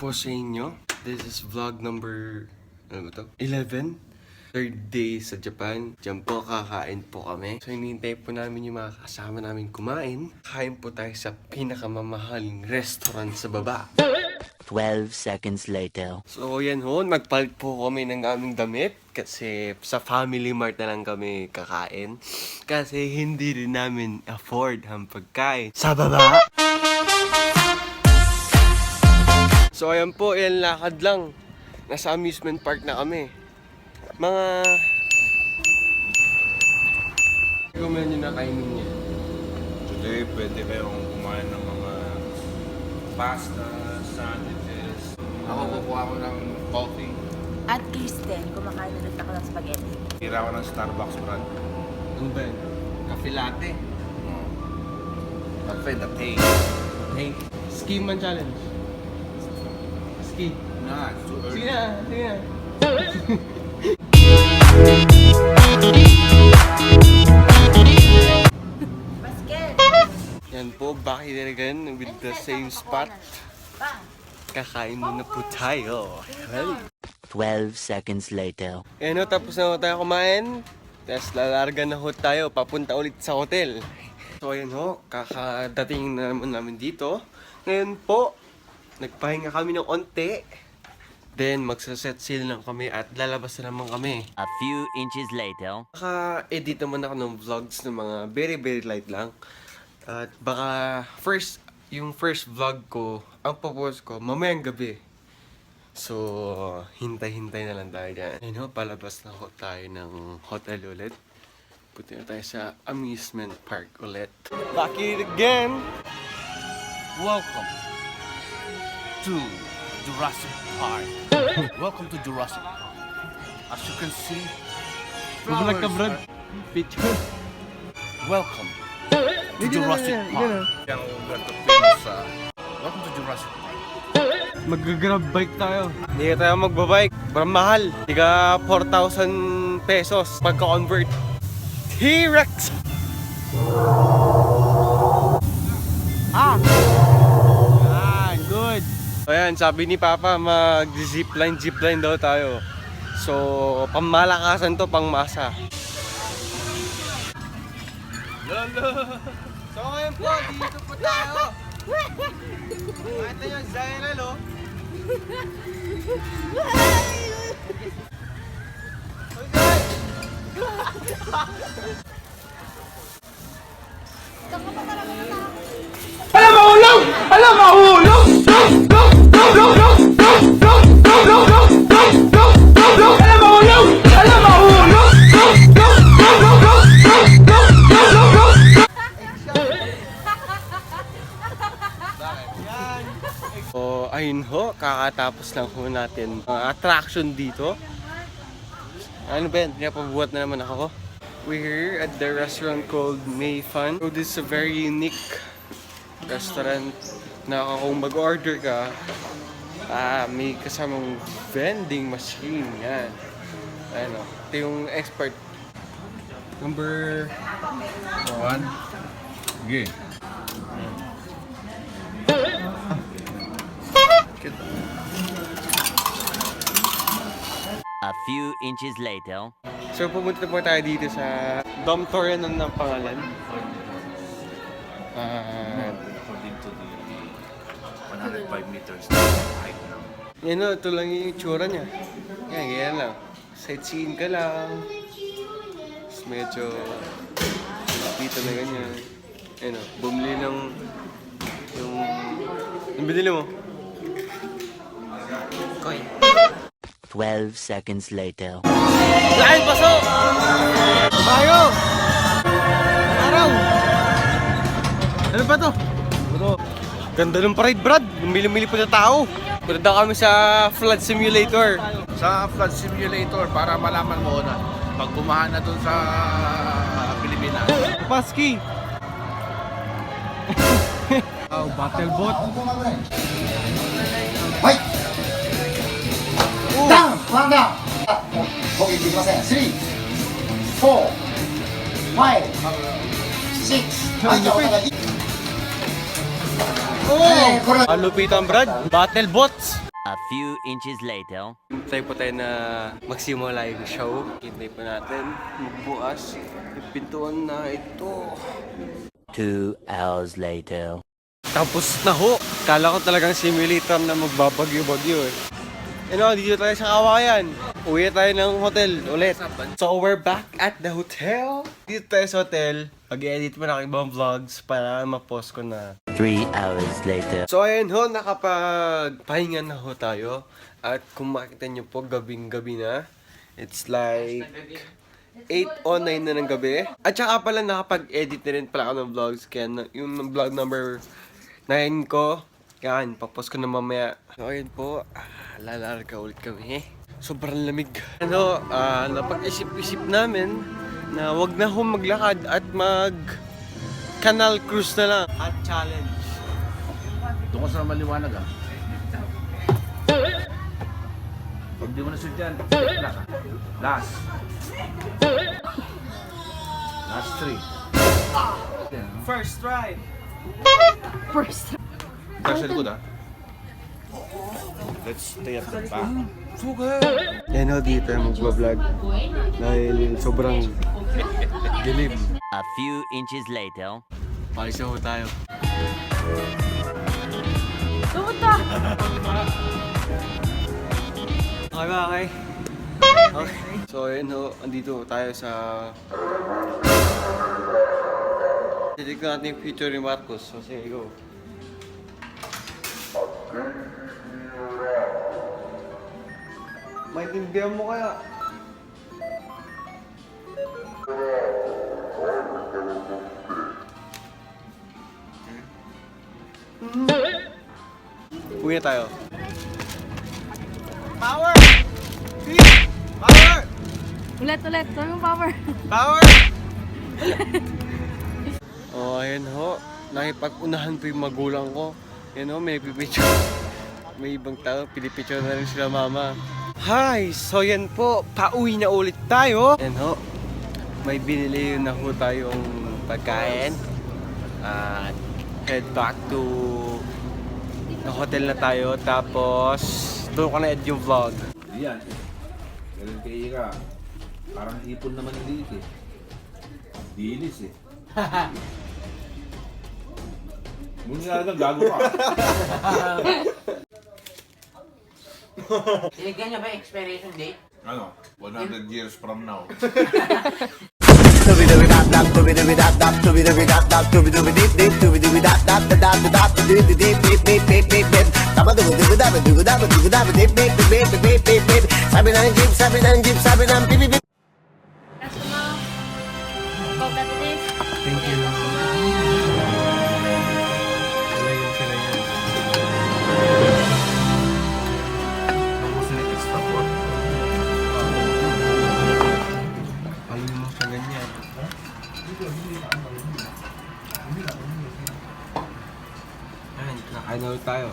po sa inyo. This is vlog number, ano ba to? 11. Third day sa Japan. Diyan po kakain po kami. So hinihintay po namin yung mga kasama namin kumain. Kain po tayo sa pinakamamahaling restaurant sa baba. 12 seconds later. So yan ho, nagpalit po kami ng aming damit. Kasi sa Family Mart na lang kami kakain. Kasi hindi rin namin afford ang pagkain sa baba. So ayan po, yan lakad lang. Nasa amusement park na kami. Mga... Recommend nyo na kainin niya. Today, pwede kayong kumain ng mga pasta, sandwiches. Ako kukuha ko ng coffee. At Kristen, kumakain ulit ako ng spaghetti. Tira ko ng Starbucks brand. Ano ba yan? Cafe latte. Cafe latte. Hey, ski man challenge. Ski. Nah, it's too early. Sige na, sige na. Basket! Yan po, back here again with the same spot. Kakain muna po tayo. Well, 12 seconds later. ayan ho, tapos na ho tayo kumain. Tapos lalarga na ho tayo, papunta ulit sa hotel. So ayan ho, kakadating na naman namin dito. Ngayon po, nagpahinga kami ng onte. Then magsaset sail lang kami at lalabas na naman kami. A few inches later. Naka-edit naman ako ng vlogs ng mga very light lang. At baka yung first vlog ko, ang popost ko, mamayang gabi. So, hintay-hintay na lang tayo dyan. Ayun ho, palabas na ho tayo ng hotel ulit. Punta na tayo sa amusement park ulit. Back here again! Welcome to Jurassic Park. Welcome to Jurassic Park. As you can see, Maglak ka, Brad. are- Picture. Welcome to Jurassic Park. Yung ganito famous sa... Welcome to Jurassic Park. Mag-grab bike tayo. Hindi tayo magbabike. Parang mahal. Tiga 4,000 pesos pagka-convert. T-Rex! Good. Ayan, sabi ni Papa, mag-zipline daw tayo. So, pamalakasan to, pang masa. Lolo! So, ngayon po, dito po tayo. Ito yung viral, oh. So, ayun ho, kakatapos lang ho natin attraction dito. Ano ba yan? Pinapabuhat na naman ako. We're here at the restaurant called May Fun. So, this is a very unique restaurant na kung mag-order ka, may kasamang vending machine. Yan. Ano, ito yung expert. Number 1. Okay. A few inches later. So pumunta po tayo dito sa dormitory ng pangalan. According to the 105 meters height now. Yan o, ito lang yung itsura niya. Yan, ganyan lang. Sightseeing ka lang. Tapos medyo dito na ganyan. Yan o, bumili ng yung binili mo? Coin. 12 seconds later. Lain paso! Bayo! Araw! Ano ba to? Ganda ng parade, Brad. Lumili-mili po na tao. Punta daw kami sa flood simulator. Sa flood simulator para malaman mo na pag bumaha na dun sa Pilipinas. Paski! Oh, battle boat. はいダウンワンダウン攻撃できません3 4 5 6はいじゃあお互いこれ Alupitan, Brad. Battle bots. few inches later. Hintay po tayo na magsimula yung show. Hintay po natin magbukas yung pintuan na ito. 2 hours later. Tapos na ho! Kala ko talagang simulator na magbabagyo-bagyo eh. Dito tayo sa Kawayan. Uwi tayo ng hotel ulit. So we're back at the hotel. Dito tayo sa hotel. Mag-edit mo na ng ibang vlogs para ma-post ko na. 3 hours later. So ayan ho, nakapagpahinga na ho tayo. At kung makita nyo po, gabing-gabi na. It's like 8:09 na ng gabi. At saka pala nakapag-edit na rin pala ako ng vlogs. Kaya yung vlog number 9 ko, yan, papost ko na mamaya. So ayun po, lalarga ulit kami. Sobrang lamig. Napag-isip-isip namin na wag na ho maglakad at mag-canal cruise na lang. At challenge. Doon ka sa maliwanag ah. Pag di mo na suit yan, last. Last 3. First try! Nasa likod ah. Let's stay at the back. Yan ho, dito tayo magbablog. Dahil sobrang dilim. A few inches later. Palis na ho tayo. Pumunta! Okay. So ayun ho, andito tayo sa... Titignan natin yung future ni Marcos. So sige, go. Maintindihan mo kaya? Uwi na tayo. Power! Speed! Power! Ulit. Sabi mo power. Power! Oh, ayan ho. Nakipag-unahan po yung magulang ko. Yan ho, may pipicture. May ibang tao, pinipicture na rin sila mama. Hi! So yan po, pauwi na ulit tayo. Yan ho, may binili na ho tayong pagkain. At head back to the hotel na tayo. Tapos, doon ko na-edit yung vlog. Yan. Ganun kay Ira. Parang ipon naman yung liit eh. Dilis eh. Muna nga lang, gago ka. Tinigyan niya ba yung expiration date? Ano? 100 years from now. Thank you. Talagang sila yan. Ayun mo sa ganyan. Ayan, kakain na ulit tayo.